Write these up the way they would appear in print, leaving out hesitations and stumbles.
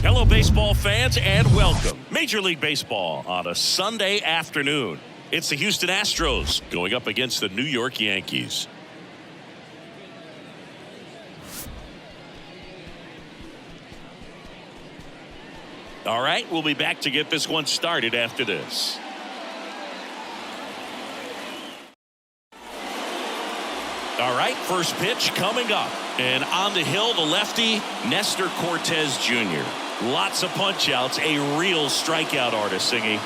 Hello, baseball fans, and welcome. Major League Baseball on a Sunday afternoon. It's the Houston Astros going up against the New York Yankees. All right, we'll be back to get this one started after this. All right, first pitch coming up. And on the hill, the lefty, Nestor Cortez Jr. Lots of punch-outs, a real strikeout artist, Singy.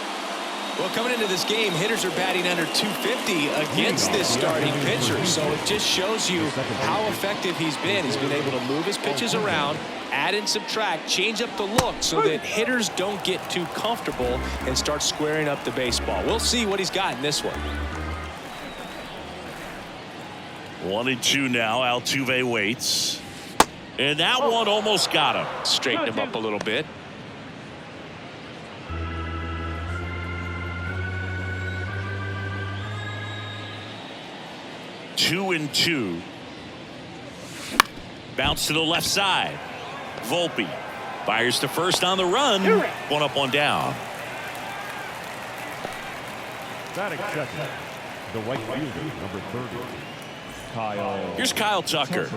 Well, coming into this game, hitters are batting under 250 against this starting pitcher. So it just shows you how effective he's been. He's been able to move his pitches around, add and subtract, change up the look so that hitters don't get too comfortable and start squaring up the baseball. We'll see what he's got in this one. 1-2 now. Altuve waits. And that one almost got him. Straighten him up a little bit. Two and two. Bounce to the left side. Volpe fires to first on the run. One up, one down. Batting second, the right fielder, number 30. Here's Kyle Tucker.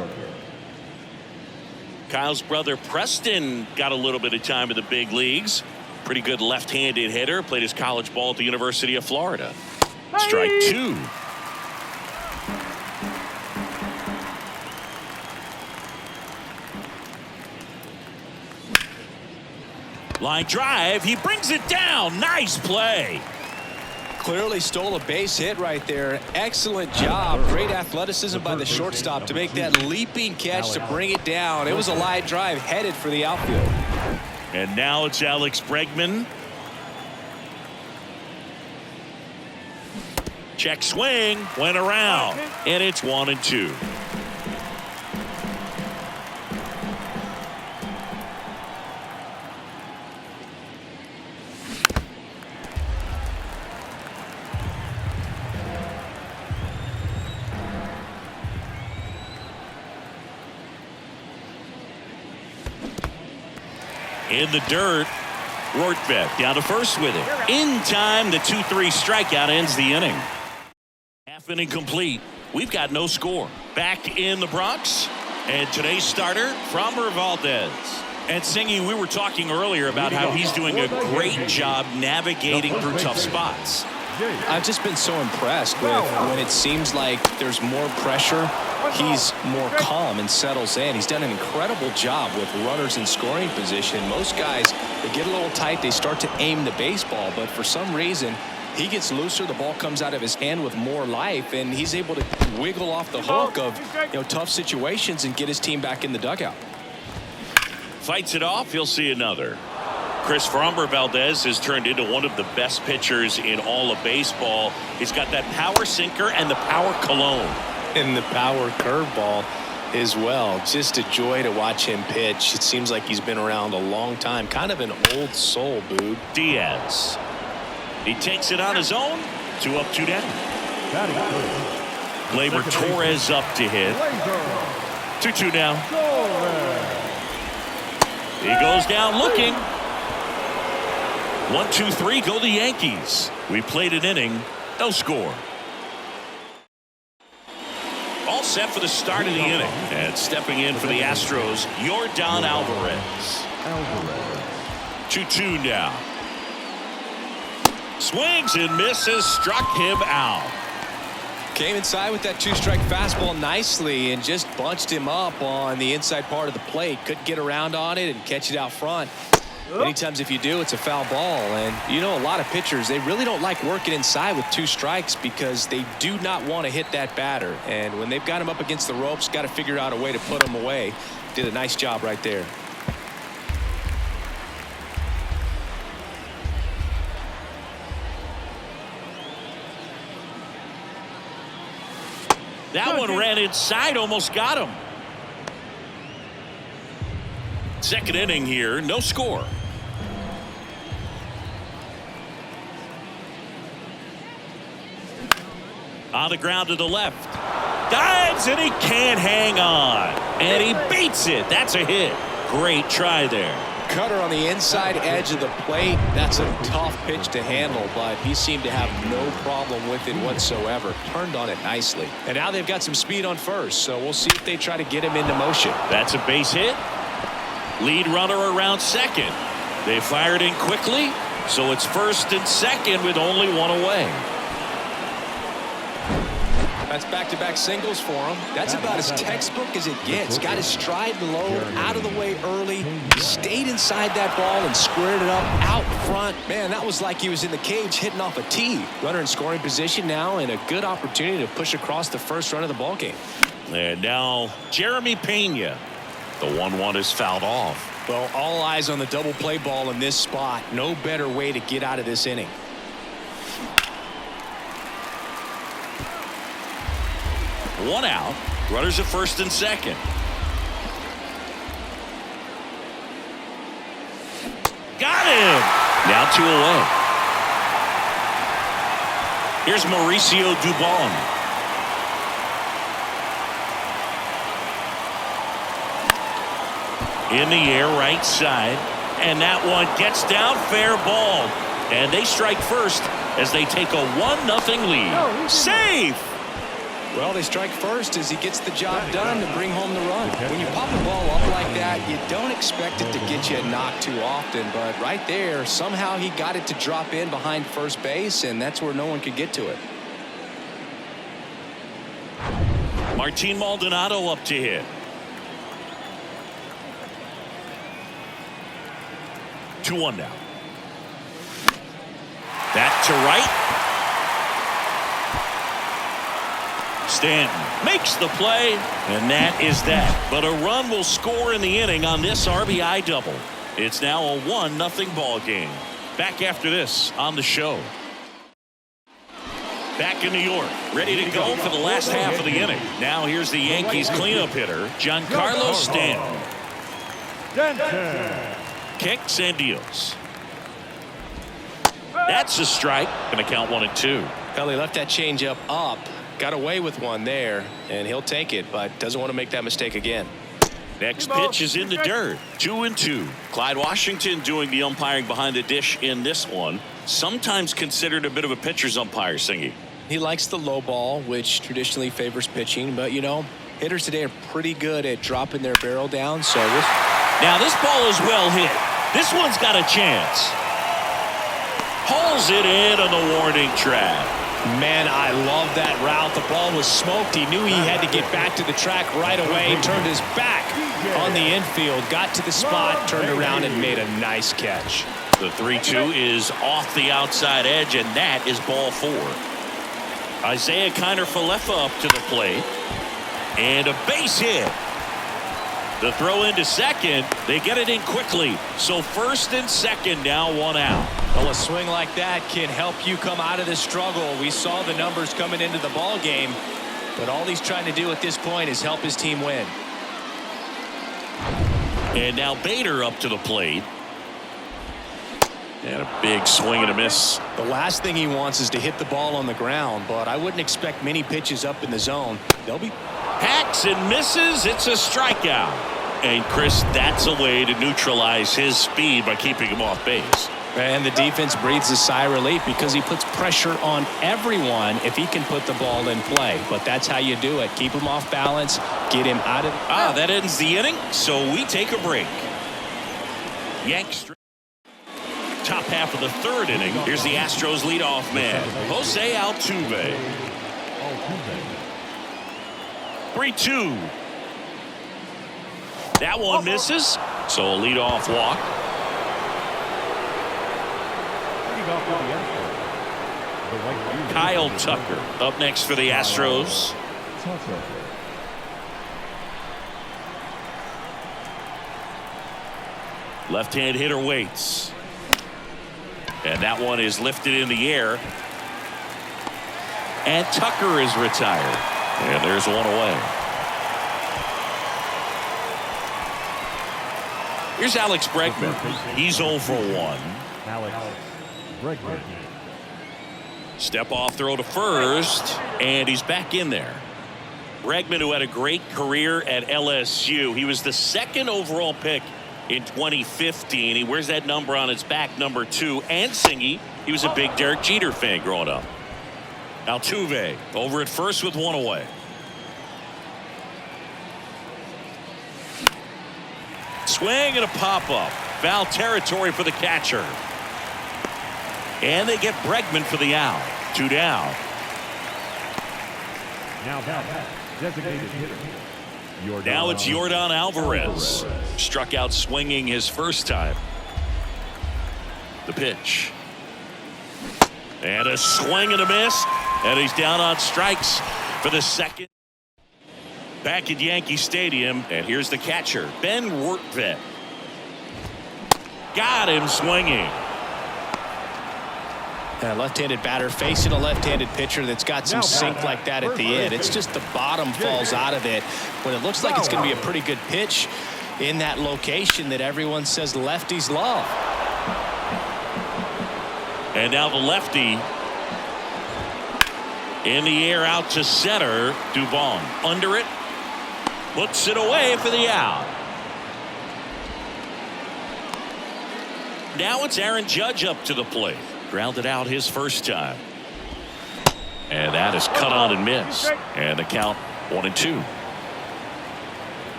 Kyle's brother Preston got a little bit of time in the big leagues. Pretty good left-handed hitter. Played his college ball at the University of Florida. Strike two. Line drive. He brings it down. Nice play. Clearly stole a base hit right there. Excellent job. Great athleticism by the shortstop to make that leaping catch to bring it down. It was a line drive headed for the outfield. And now it's Alex Bregman. Check swing. Went around. And it's 1-2. In the dirt, Rortvedt down to first with it. In time, the 2-3 strikeout ends the inning. Half inning complete. We've got no score. Back in the Bronx, and today's starter, Framber Valdez. And Singy, we were talking earlier about how he's doing a great job navigating through tough spots. I've just been so impressed with when it seems like there's more pressure, he's more calm and settles in. He's done an incredible job with runners in scoring position. Most guys, they get a little tight, they start to aim the baseball, but for some reason, he gets looser, the ball comes out of his hand with more life, and he's able to wiggle off the hook of tough situations and get his team back in the dugout. Fights it off, he'll see another. Chris Framber Valdez has turned into one of the best pitchers in all of baseball. He's got that power sinker and the power cologne. And the power curveball as well. Just a joy to watch him pitch. It seems like he's been around a long time. Kind of an old soul, Boog. Diaz. He takes it on his own. 2 up, 2 down. Gleyber Torres up to hit. 2-2 now. He goes down looking. 1-2-3 go the Yankees. We played an inning, no score. All set for the start of the inning. And stepping in for the Astros, Yordan Alvarez. 2-2 now. Swings and misses, struck him out. Came inside with that 2-strike fastball nicely and just bunched him up on the inside part of the plate. Couldn't get around on it and catch it out front. Many times if you do, it's a foul ball. And a lot of pitchers, they really don't like working inside with 2 strikes because they do not want to hit that batter. And when they've got him up against the ropes, got to figure out a way to put him away. Did a nice job right there. That one ran inside, almost got him. Second inning here, no score. On the ground to the left. Dives and he can't hang on. And he beats it. That's a hit. Great try there. Cutter on the inside edge of the plate. That's a tough pitch to handle, but he seemed to have no problem with it whatsoever. Turned on it nicely. And now they've got some speed on first, so we'll see if they try to get him into motion. That's a base hit. Lead runner around second. They fired in quickly, so it's first and second with only one away. That's back-to-back singles for him. That's about as textbook as it gets. Got his stride low, out of the way early, stayed inside that ball and squared it up out front. Man, that was like he was in the cage hitting off a tee. Runner in scoring position now, and a good opportunity to push across the first run of the ball game. And now Jeremy Pena. The 1-1 is fouled off. Well, all eyes on the double play ball in this spot. No better way to get out of this inning. One out. Runners at first and second. Got him. Now 2 away. Here's Mauricio Dubon. In the air, right side. And that one gets down, fair ball. And they strike first as they take a 1-0 lead. Safe. Well, they strike first as he gets the job done to bring home the run. When you pop the ball up like that, you don't expect it to get you a knock too often. But right there, somehow he got it to drop in behind first base, and that's where no one could get to it. Martin Maldonado up to hit. 2-1 now. That to right. Stanton makes the play, and that is that. But a run will score in the inning on this RBI double. It's now a 1-0 ball game. Back after this on the show. Back in New York, ready to go for the last half of the inning. Now here's the Yankees cleanup hitter, Giancarlo Stanton. Kicks and deals. That's a strike. Going to count 1-2. Well, he left that changeup up. Got away with one there, and he'll take it, but doesn't want to make that mistake again. Next pitch is in the dirt. 2-2. Clyde Washington doing the umpiring behind the dish in this one. Sometimes considered a bit of a pitcher's umpire, Singy. He likes the low ball, which traditionally favors pitching, but you know, hitters today are pretty good at dropping their barrel down. So now this ball is well hit. This one's got a chance. Hauls it in on the warning track. Man, I love that route. The ball was smoked. He knew he had to get back to the track right away. Turned his back on the infield. Got to the spot, turned around, and made a nice catch. The 3-2 is off the outside edge, and that is ball 4. Isaiah Kiner-Falefa up to the plate. And a base hit. The throw into second. They get it in quickly. So first and second, now 1 out. Well, a swing like that can help you come out of this struggle. We saw the numbers coming into the ball game, but all he's trying to do at this point is help his team win. And now Bader up to the plate. And a big swing and a miss. The last thing he wants is to hit the ball on the ground, but I wouldn't expect many pitches up in the zone. They'll be hacks and misses. It's a strikeout. And Chris, that's a way to neutralize his speed by keeping him off base. And the defense breathes a sigh of relief because he puts pressure on everyone if he can put the ball in play. But that's how you do it. Keep him off balance. Get him out of that ends the inning, so we take a break. Yanks top half of the third inning. Here's the Astros leadoff man, Jose Altuve. 3-2. That one misses, so a leadoff walk. Kyle Tucker up next for the Astros. Left-hand hitter waits. And that one is lifted in the air. And Tucker is retired. And there's 1 away. Here's Alex Bregman. He's 0 for 1. Alex Bregman. Step off throw to first, and he's back in there. Bregman, who had a great career at LSU. He was the 2nd overall pick in 2015. He wears that number on his back, number 2. And Singy, he was a big Derek Jeter fan growing up. Altuve over at first with one away. Swing and a pop-up. Foul territory for the catcher. And they get Bregman for the out. 2 down. Now back, designated hitter. Now it's Yordan Alvarez. Struck out swinging his first time. The pitch. And a swing and a miss. And he's down on strikes for the second. Back at Yankee Stadium. And here's the catcher, Ben Rortvedt. Got him swinging. A left-handed batter facing a left-handed pitcher that's got some sink like that at the end. It's just the bottom falls out of it. But it looks like it's going to be a pretty good pitch in that location that everyone says lefties love. And now the lefty in the air out to center. Dubon under it. Puts it away for the out. Now it's Aaron Judge up to the plate. Grounded out his first time. And that is cut on and missed. And the count 1-2.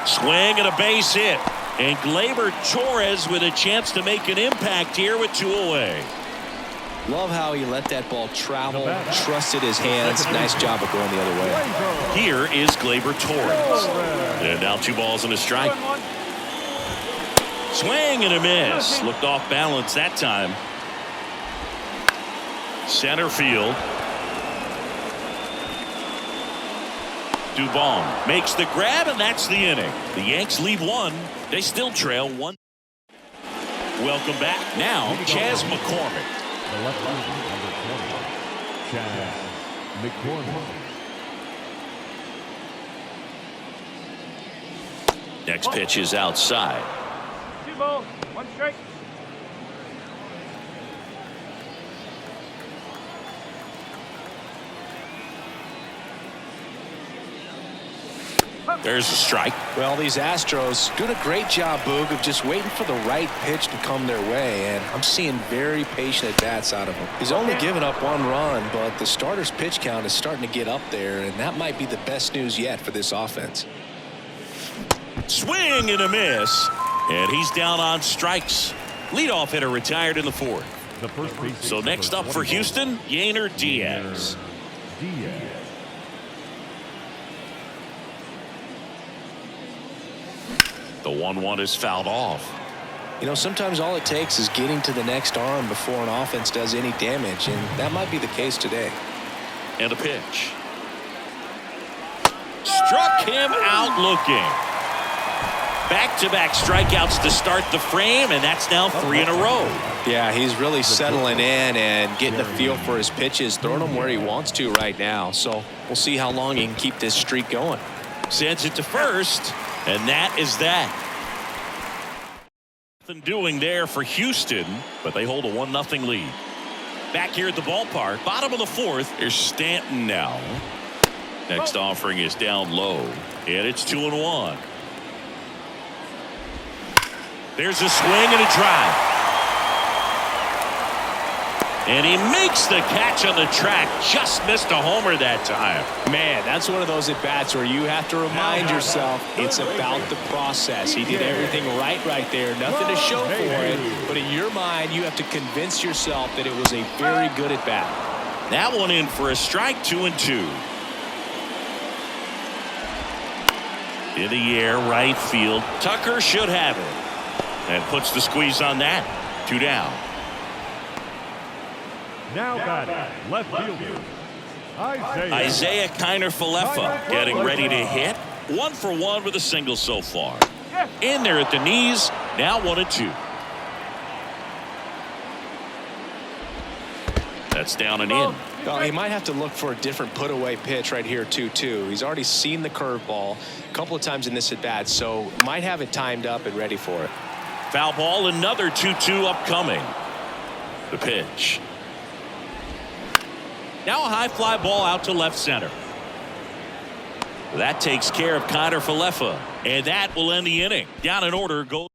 Swing and a base hit. And Gleyber Torres with a chance to make an impact here with 2 away. Love how he let that ball travel, trusted his hands. Nice job of going the other way. Here is Gleyber Torres. And now 2 balls and a strike. Swing and a miss. Looked off balance that time. Center field. Dubon makes the grab, and that's the inning. The Yanks lead 1. They still trail 1. Welcome back. Now, Chas McCormick. The left fielder, number 20, Chas McCormick. Next pitch is outside. 2 balls, 1 strike. There's a strike. Well, these Astros doing a great job, Boog, of just waiting for the right pitch to come their way, and I'm seeing very patient at-bats out of him. He's only given up 1 run, but the starter's pitch count is starting to get up there, and that might be the best news yet for this offense. Swing and a miss, and he's down on strikes. Leadoff hitter retired in the 4th. The first base. So next up for Houston, Yainer Diaz. The 1-1 is fouled off. You know, sometimes all it takes is getting to the next arm before an offense does any damage, and that might be the case today. And a pitch. Struck him out looking. Back-to-back strikeouts to start the frame, and that's now 3 in a row. Yeah, he's really settling in and getting a feel for his pitches, throwing them where he wants to right now. So we'll see how long he can keep this streak going. Sends it to first, and that is that. Nothing doing there for Houston, but they hold a 1-0 lead. Back here at the ballpark, bottom of the 4th, there's Stanton now. Next offering is down low, and it's 2-1. There's a swing and a drive. And he makes the catch on the track. Just missed a homer that time. Man, that's one of those at-bats where you have to remind yourself it's about the process. He did everything right there. Nothing to show for it. But in your mind, you have to convince yourself that it was a very good at-bat. That one in for a strike, 2-2. In the air, right field. Tucker should have it. And puts the squeeze on that. 2 down. Now batting, left fielder, Isaiah Kiner-Falefa getting ready to hit. 1 for 1 with a single so far. In there at the knees. Now 1-2. That's down and in. Well, he might have to look for a different put-away pitch right here, 2-2. He's already seen the curveball a couple of times in this at-bat, so might have it timed up and ready for it. Foul ball, another 2-2 upcoming. The pitch. Now a high fly ball out to left center. That takes care of Connor Falefa. And that will end the inning. Down in order, go.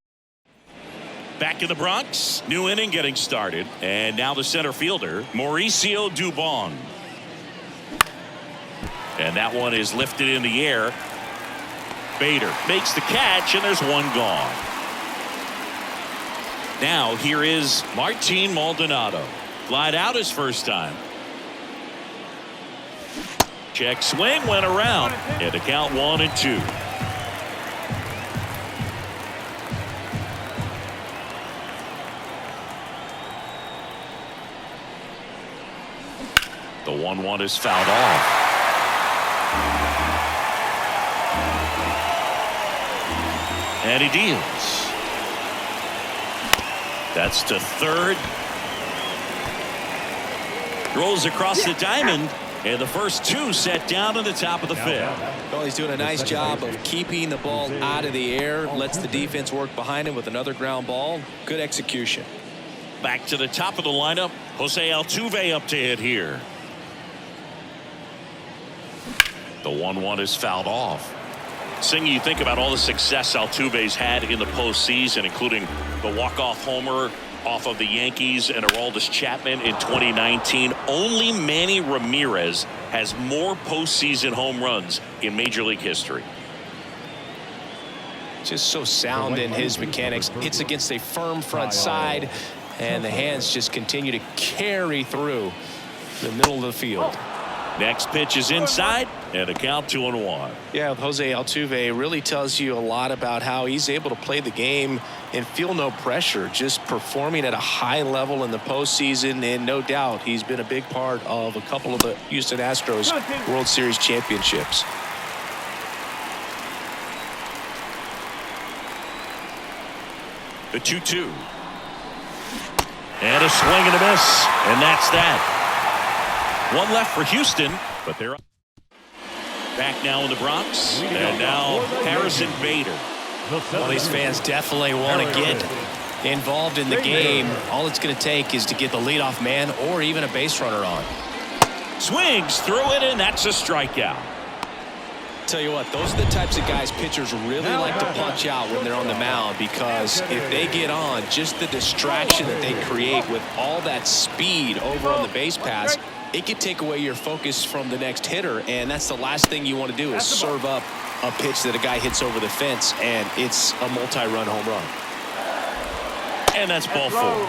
Back in the Bronx. New inning getting started. And now the center fielder, Mauricio Dubon. And that one is lifted in the air. Bader makes the catch, and there's one gone. Now here is Martin Maldonado. Flied out his first time. Check swing went around. And the count 1-2. The 1-1 is fouled off. And he deals. That's to third. Rolls across the diamond. And the first two set down in the top of the fifth. Well, he's doing a nice job of keeping the ball out of the air. Lets the defense work behind him with another ground ball. Good execution. Back to the top of the lineup. Jose Altuve up to hit here. The 1-1 is fouled off. Singh, you think about all the success Altuve's had in the postseason, including the walk-off homer off of the Yankees and Aroldis Chapman in 2019. Only Manny Ramirez has more postseason home runs in Major League history. Just so sound in his mechanics. Hits against a firm front side, and the hands just continue to carry through the middle of the field. Next pitch is inside, and a count 2-1. Yeah, Jose Altuve really tells you a lot about how he's able to play the game and feel no pressure, just performing at a high level in the postseason. And no doubt he's been a big part of a couple of the Houston Astros World Series championships. The 2-2. And a swing and a miss, and that's that. One left for Houston, but they're back now in the Bronx. And now Harrison Bader. Well, these fans definitely want to get involved in the game. All it's going to take is to get the leadoff man or even a base runner on. Swings through it, and that's a strikeout. Tell you what, those are the types of guys pitchers really like to punch out when they're on the mound, because if they get on, just the distraction that they create with all that speed over on the base pass, it could take away your focus from the next hitter, and that's the last thing you want to do is serve up a pitch that a guy hits over the fence, and it's a multi-run home run. And that's ball four.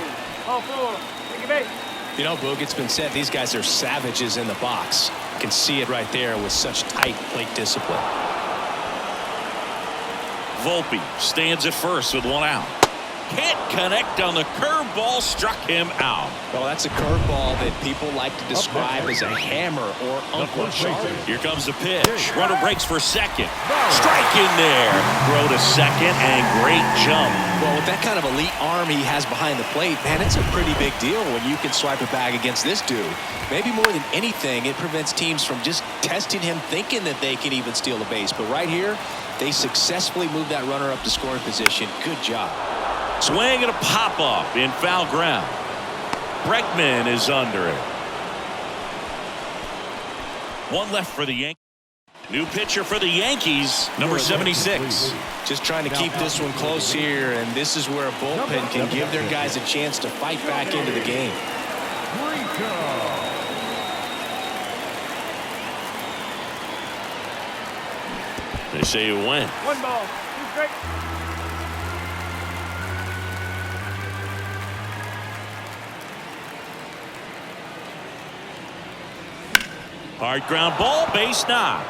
You know, Boog, it's been said these guys are savages in the box. You can see it right there with such tight plate discipline. Volpe stands at first with one out. Can't connect on the curveball, struck him out. Well, that's a curveball that people like to describe as a hammer or Uncle Charlie. Here comes the pitch. Runner breaks for second. Strike in there. Throw to second, and great jump. Well, with that kind of elite arm he has behind the plate, man, it's a pretty big deal when you can swipe it back against this dude. Maybe more than anything, it prevents teams from just testing him, thinking that they can even steal the base. But right here, they successfully moved that runner up to scoring position. Good job. Swing and a pop-up in foul ground. Bregman is under it. One left for the Yankees. New pitcher for the Yankees, number 76. Just trying to keep this one close here, and this is where a bullpen can give their guys a chance to fight back into the game. They say you win. One ball, 2 strikes. Hard ground ball, base knock.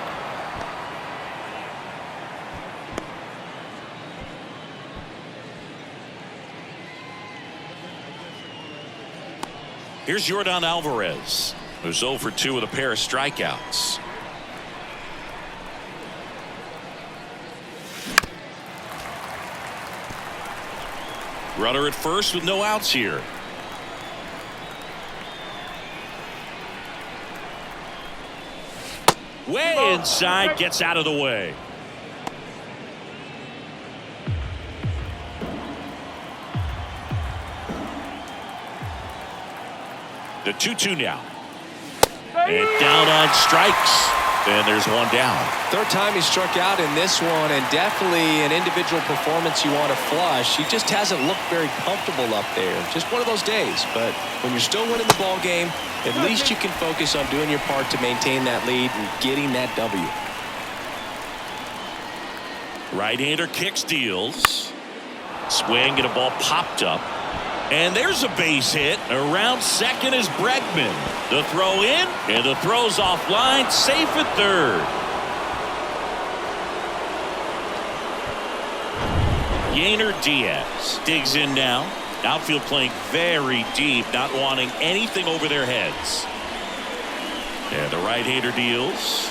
Here's Yordan Alvarez, who's 0 for 2 with a pair of strikeouts. Runner at first with no outs here. Way inside, gets out of the way. The 2-2 now. And down on strikes. And there's one down. Third time he struck out in this one, and definitely an individual performance you want to flush. He just hasn't looked very comfortable up there. Just one of those days. But when you're still winning the ball game, at least you can focus on doing your part to maintain that lead and getting that W. Right-hander kicks, deals. Swing and a ball popped up. And there's a base hit. Around second is Bregman. The throw in, and the throw's offline. Safe at third. Yainer Diaz digs in now. Outfield playing very deep, not wanting anything over their heads. And the right-hander deals.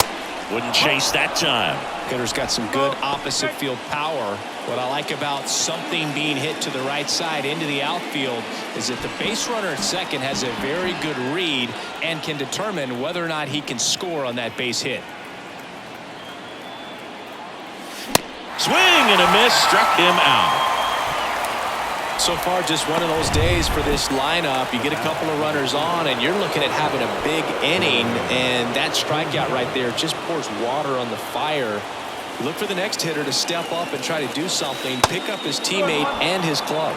Wouldn't chase that time. Hitter's got some good opposite field power. What I like about something being hit to the right side into the outfield is that the base runner at second has a very good read and can determine whether or not he can score on that base hit. Swing and a miss, struck him out. So far, just one of those days for this lineup. You get a couple of runners on, and you're looking at having a big inning, and that strikeout right there just pours water on the fire. You look for the next hitter to step up and try to do something, pick up his teammate and his glove.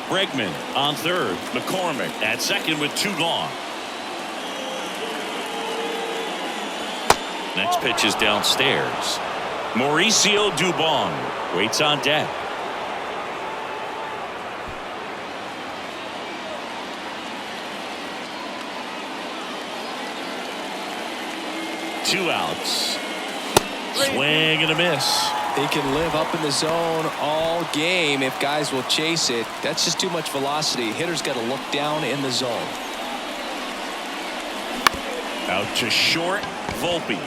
Bregman on third. McCormick at second with two gone. Next pitch is downstairs. Mauricio Dubon waits on deck. Two outs. Swing and a miss. He can live up in the zone all game if guys will chase it. That's just too much velocity. Hitter's got to look down in the zone. Out to short, Volpe.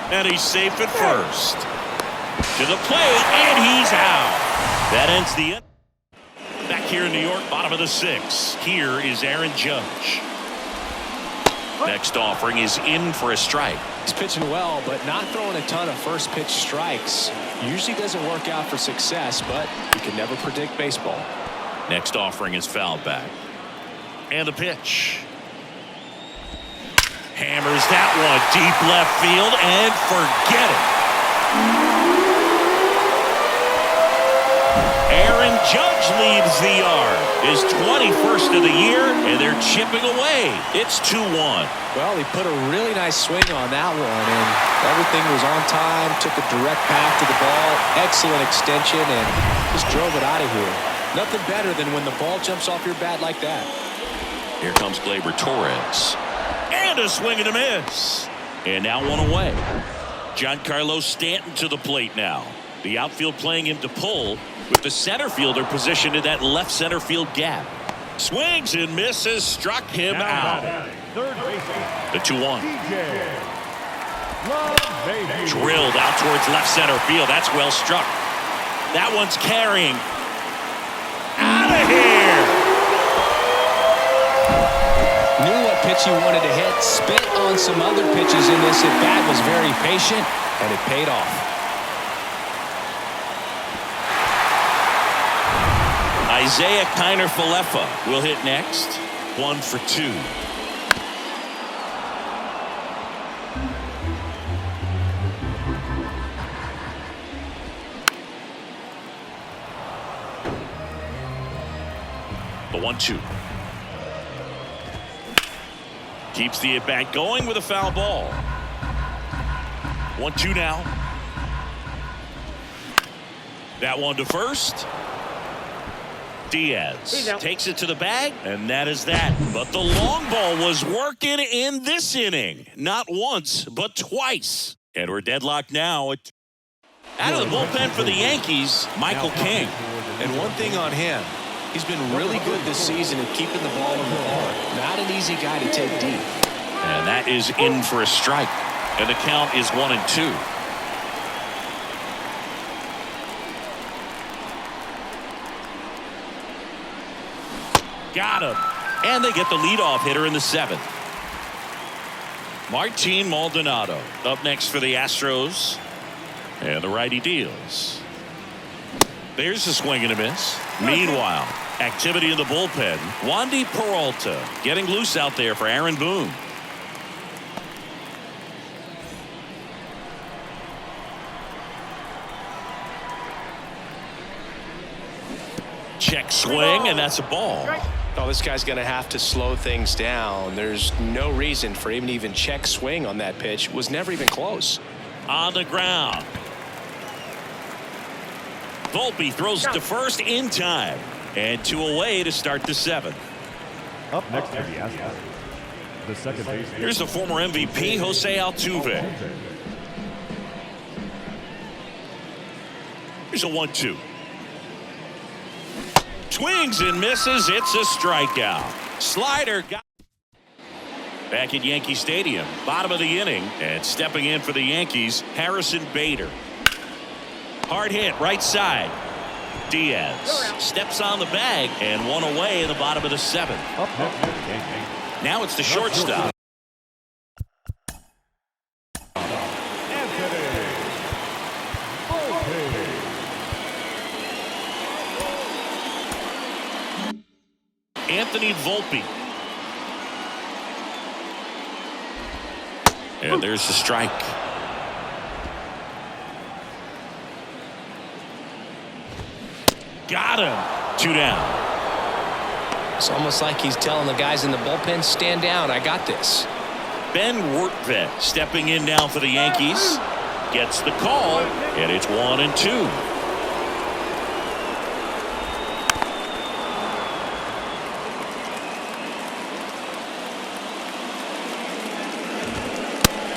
And he's safe at first. To the plate, and he's out. That ends the inning. Back here in New York, bottom of the sixth. Here is Aaron Judge. Next offering is in for a strike. He's pitching well, but not throwing a ton of first pitch strikes. Usually doesn't work out for success, but you can never predict baseball. Next offering is fouled back. And the pitch. Hammers that one deep left field and forget it. Aaron Judge leads the yard. His 21st of the year, and they're chipping away. It's 2-1. Well, he put a really nice swing on that one, and everything was on time, took a direct path to the ball, excellent extension, and just drove it out of here. Nothing better than when the ball jumps off your bat like that. Here comes Gleyber Torres. And a swing and a miss. And now one away. Giancarlo Stanton to the plate now. The outfield playing him to pull, with the center fielder positioned in that left center field gap. Swings and misses, struck him out. The 2-1. Drilled out towards left center field. That's well struck. That one's carrying. Out of here. Knew what pitch he wanted to hit, spit on some other pitches in this at-bat, was very patient, and it paid off. Isaiah Kiner-Falefa will hit next. 1 for 2. The 1-2. Keeps the at-bat going with a foul ball. 1-2 now. That one to first. Diaz takes it to the bag, and that is that. But the long ball was working in this inning. Not once, but twice. And we're deadlocked now. Out of the bullpen for the Yankees, Michael King. And one thing on him, he's been really good this season at keeping the ball in the park. Not an easy guy to take deep. And that is in for a strike. And the count is 1-2. Got him. And they get the leadoff hitter in the 7th. Martin Maldonado up next for the Astros. And the righty deals. There's a swing and a miss. Meanwhile, Activity in the bullpen. Wandy Peralta getting loose out there for Aaron Boone. Check swing, and that's a ball. Oh, this guy's going to have to slow things down. There's no reason for him to even check swing on that pitch. Was never even close. On the ground. Volpe throws to first in time. And 2 away to start the 7th. Up next for the Astros, the second baseman. Here's the former MVP, Jose Altuve. Here's a 1-2. Swings and misses. It's a strikeout. Slider got back at Yankee Stadium. Bottom of the inning. And stepping in for the Yankees, Harrison Bader. Hard hit right side. Diaz steps on the bag and 1 away in the bottom of the 7th. Up next for the Yankees. Now it's the shortstop. Anthony Volpe. And there's the strike. Got him. 2 down. It's almost like he's telling the guys in the bullpen, stand down, I got this. Ben Wertvet stepping in now for the Yankees. Gets the call, and it's 1-2.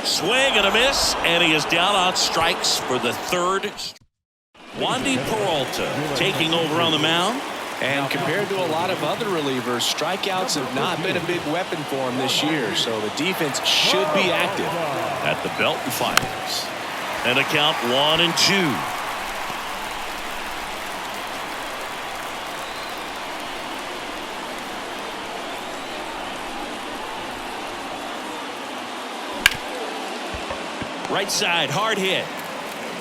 Swing and a miss, and he is down on strikes for the 3rd. Wandy Peralta taking over on the mound. And compared to a lot of other relievers, strikeouts have not been a big weapon for him this year, so the defense should be active. At the belt and fires. And a count 1-2. Right side, hard hit.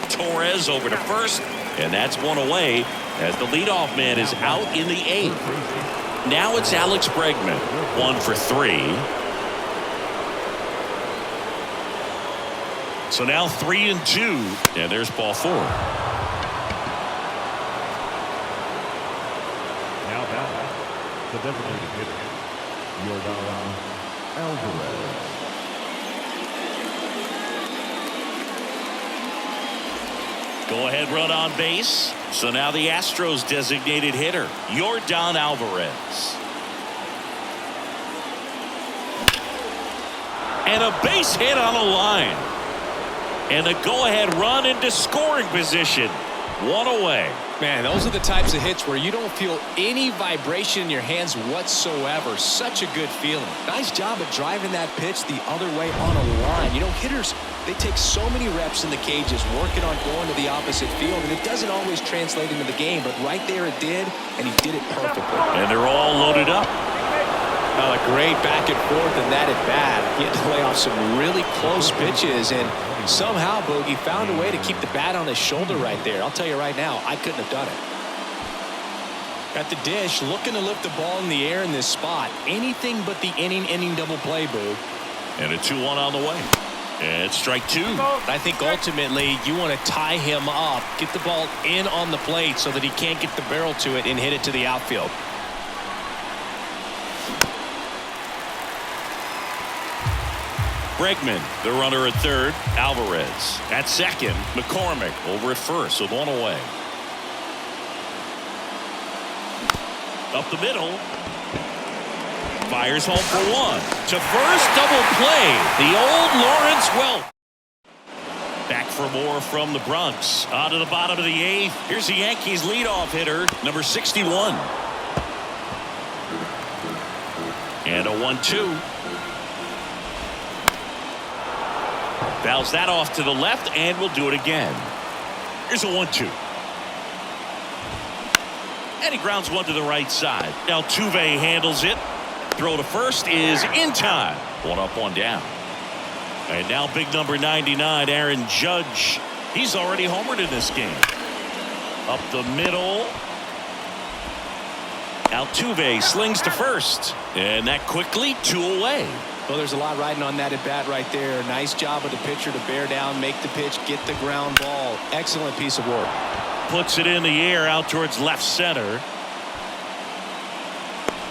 Torres over to first, and that's 1 away as the leadoff man is out in the 8th. Now it's Alex Bregman, 1 for 3. So now 3-2, and there's ball 4. Now back, the designated hitter, Yordan Alvarez. Go ahead run on base. So now the Astros designated hitter, Yordan Alvarez. And a base hit on the line. And a go-ahead run into scoring position. 1 away. Man, those are the types of hits where you don't feel any vibration in your hands whatsoever. Such a good feeling. Nice job at driving that pitch the other way on a line. You know, hitters, they take so many reps in the cages working on going to the opposite field, and it doesn't always translate into the game, but right there it did, and he did it perfectly. And they're all loaded up. A great back and forth in that at bat. He had to lay off some really close pitches, and somehow Bogey found a way to keep the bat on his shoulder right there. I'll tell you right now, I couldn't have done it. At the dish, looking to lift the ball in the air in this spot. Anything but the inning double play, Boog. And a 2-1 on the way. And strike 2. I think ultimately you want to tie him up, get the ball in on the plate so that he can't get the barrel to it and hit it to the outfield. Bregman, the runner at third. Alvarez at second. McCormick over at first with 1 away. Up the middle. Fires home for 1. To first, double play. The old Lawrence Welk. Back for more from the Bronx. On to the bottom of the 8th. Here's the Yankees leadoff hitter, number 61. And a 1-2. Fouls that off to the left, and we'll do it again. Here's a 1-2. And he grounds 1 to the right side. Altuve handles it. Throw to first is in time. 1 up, 1 down. And now big number 99, Aaron Judge. He's already homered in this game. Up the middle. Altuve slings to first. And that quickly 2 away. Well, there's a lot riding on that at bat right there. Nice job of the pitcher to bear down, make the pitch, get the ground ball. Excellent piece of work. Puts it in the air out towards left center.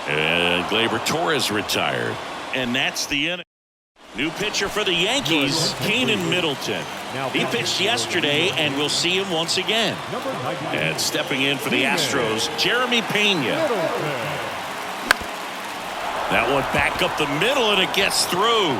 And Gleyber Torres retired. And that's the inning. New pitcher for the Yankees, Keenan Middleton. He pitched yesterday, and we'll see him once again. And stepping in for the Astros, Jeremy Pena. That one back up the middle, and it gets through.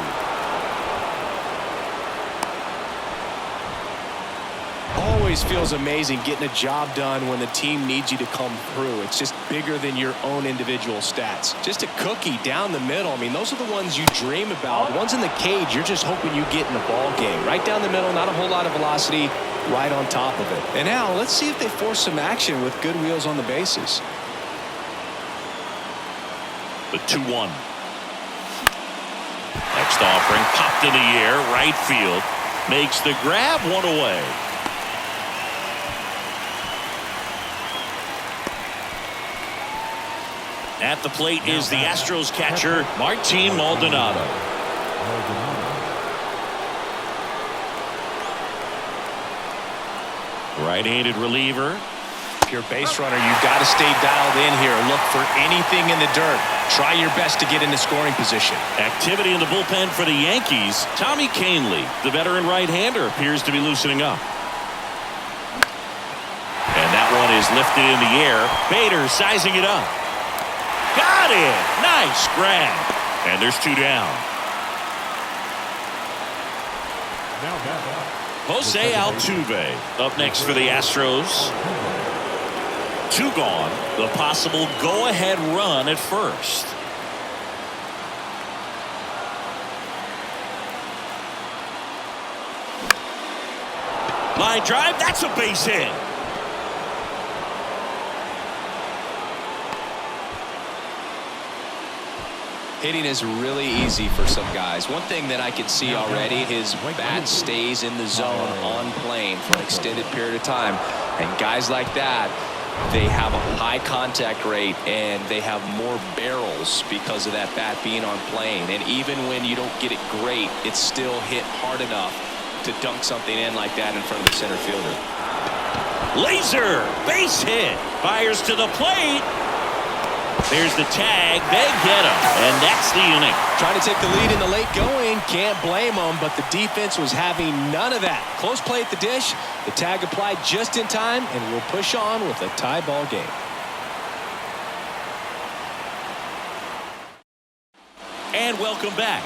Always feels amazing getting a job done when the team needs you to come through. It's just bigger than your own individual stats. Just a cookie down the middle. I mean, those are the ones you dream about. The ones in the cage, you're just hoping you get in the ball game. Right down the middle, not a whole lot of velocity, right on top of it. And now let's see if they force some action with good wheels on the bases. The 2-1. Next offering popped in the air, right field. Makes the grab, 1 away. At the plate is the Astros catcher, Martin Maldonado. Right-handed reliever. If you're a base runner, you've got to stay dialed in here. Look for anything in the dirt. Try your best to get into scoring position. Activity in the bullpen for the Yankees. Tommy Kahnle, the veteran right-hander, appears to be loosening up. And that one is lifted in the air. Bader sizing it up. Got it! Nice grab. And there's 2 down. Jose Altuve up next for the Astros. 2 gone. The possible go-ahead run at first. Line drive. That's a base hit. Hitting is really easy for some guys. One thing that I can see already, his bat stays in the zone on plane for an extended period of time. And guys like that, they have a high contact rate and they have more barrels because of that bat being on plane. And even when you don't get it great, it's still hit hard enough to dunk something in like that in front of the center fielder. Laser base hit. Fires to the plate. There's the tag. They get him, and that's the inning. Trying to take the lead in the late going. Can't blame them, but the defense was having none of that. Close play at the dish. The tag applied just in time, and we'll push on with a tie ball game. And welcome back.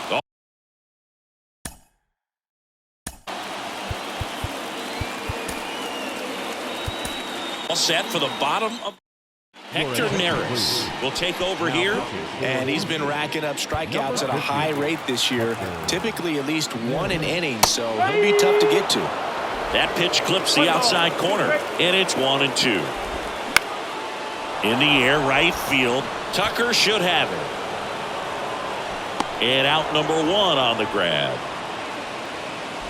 All set for the bottom of Hector Neris will take over here. And he's been racking up strikeouts at a high rate this year. Typically at least 1 an inning, so he'll be tough to get to. That pitch clips the outside corner, and it's 1-2. In the air, right field. Tucker should have it. And out number 1 on the grab.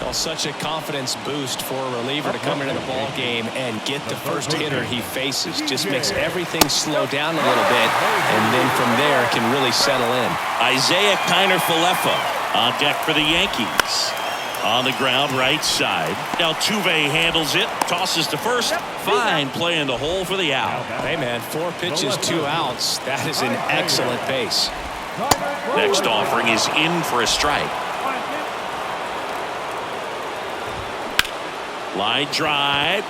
Well, such a confidence boost for a reliever to come into the ball game and get the first hitter he faces. Just makes everything slow down a little bit, and then from there can really settle in. Isaiah Kiner-Falefa on deck for the Yankees. On the ground, right side. Altuve handles it, tosses to first. Fine play in the hole for the out. Hey, man, 4 pitches, 2 outs. That is an excellent pace. Next offering is in for a strike. Line drive.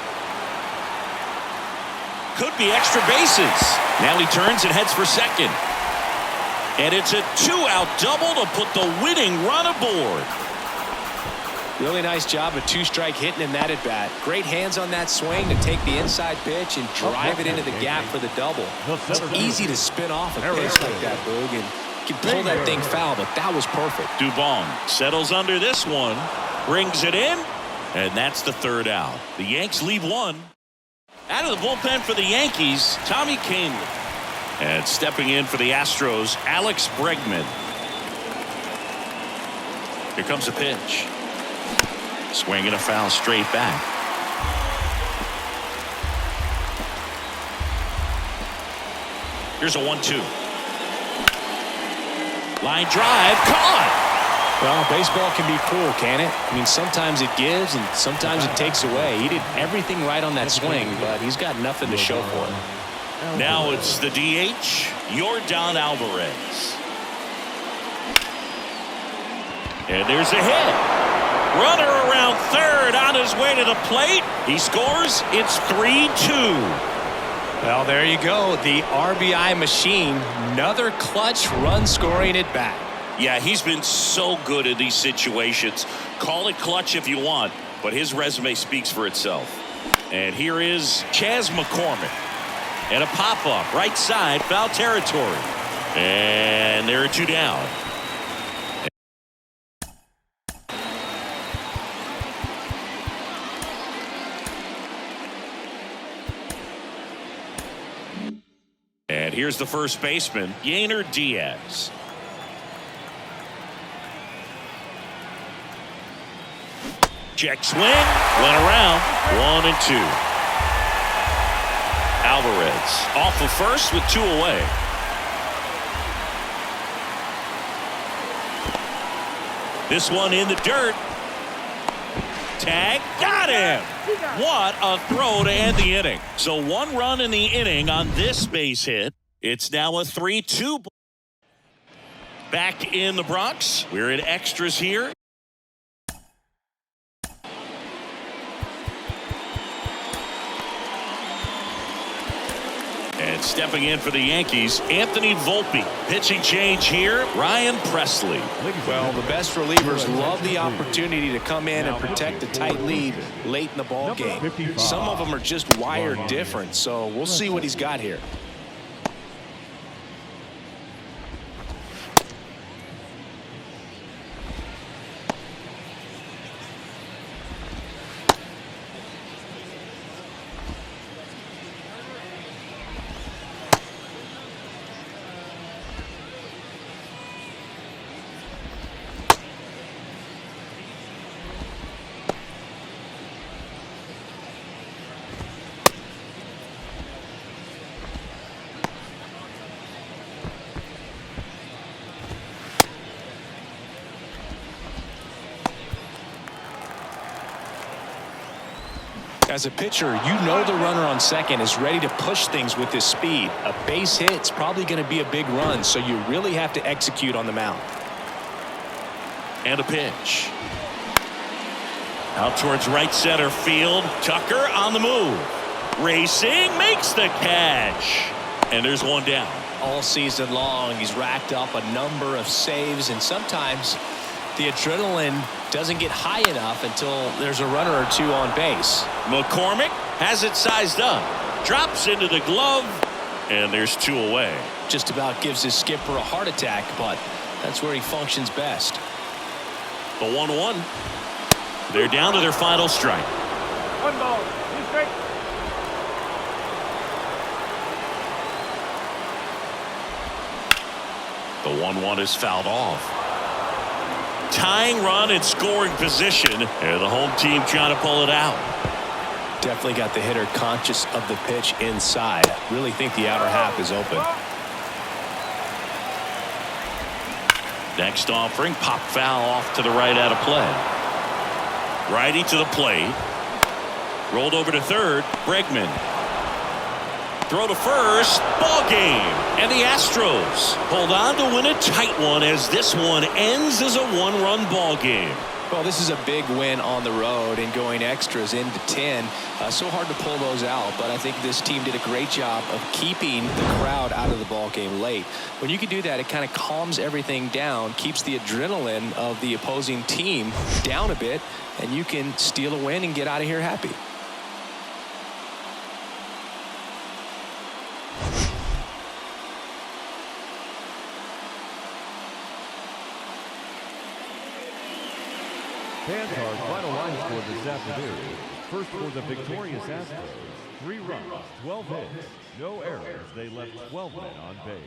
Could be extra bases. Now he turns and heads for second. And it's a 2-out double to put the winning run aboard. Really nice job of 2-strike hitting in that at bat. Great hands on that swing to take the inside pitch and drive it into the gap for the double. It's easy to spin off a pitch like that, Boog, and you can pull that thing foul, but that was perfect. Dubon settles under this one, brings it in. And that's the 3rd out. The Yanks leave 1. Out of the bullpen for the Yankees, Tommy Kahnle. And stepping in for the Astros, Alex Bregman. Here comes a pitch. Swing and a foul straight back. Here's a 1-2. Line drive, caught. Well, baseball can be cruel, can it? I mean, sometimes it gives and sometimes it takes away. He did everything right on that swing, but he's got nothing to show for it. Now it's the DH, Yordan Alvarez. And there's a hit. Runner around third on his way to the plate. He scores. It's 3-2. Well, there you go. The RBI machine. Another clutch run scoring at bat. Yeah, he's been so good in these situations. Call it clutch if you want, but his resume speaks for itself. And here is Chas McCormick. And a pop-up, right side, foul territory. And there are 2 down. And here's the first baseman, Yainer Diaz. Check swing, went around, 1-2. Alvarez off of first with 2 away. This one in the dirt. Tag, got him. What a throw to end the inning. So 1 run in the inning on this base hit. It's now a 3-2. Back in the Bronx. We're in extras here. And stepping in for the Yankees, Anthony Volpe. Pitching change here, Ryan Presley. Well, the best relievers love the opportunity to come in and protect a tight lead late in the ball game. Some of them are just wired different, so we'll see what he's got here. As a pitcher, you know the runner on second is ready to push things with his speed. A base hit's probably going to be a big run, so you really have to execute on the mound. And a pitch. Out towards right center field. Tucker on the move. Racing, makes the catch. And there's 1 down. All season long, he's racked up a number of saves, and sometimes the adrenaline doesn't get high enough until there's a runner or 2 on base. McCormick has it sized up. Drops into the glove. And there's 2 away. Just about gives his skipper a heart attack, but that's where he functions best. The 1-1. They're down to their final strike. 1 ball, 2 strikes. The 1-1 is fouled off. Tying run in scoring position. And the home team trying to pull it out. Definitely got the hitter conscious of the pitch inside. Really think the outer half is open. Next offering, pop foul off to the right out of play. Righty to the plate. Rolled over to third. Bregman. Throw to first. Ball game. And the Astros hold on to win a tight one as this one ends as a 1-run ball game. Well, this is a big win on the road and going extras into 10. So hard to pull those out, but I think this team did a great job of keeping the crowd out of the ball game late. When you can do that, it kind of calms everything down, keeps the adrenaline of the opposing team down a bit, and you can steal a win and get out of here happy. Fans our final line score this afternoon. First for the victorious Astros, 3 runs, 12 hits, no errors. They left 12 men on base.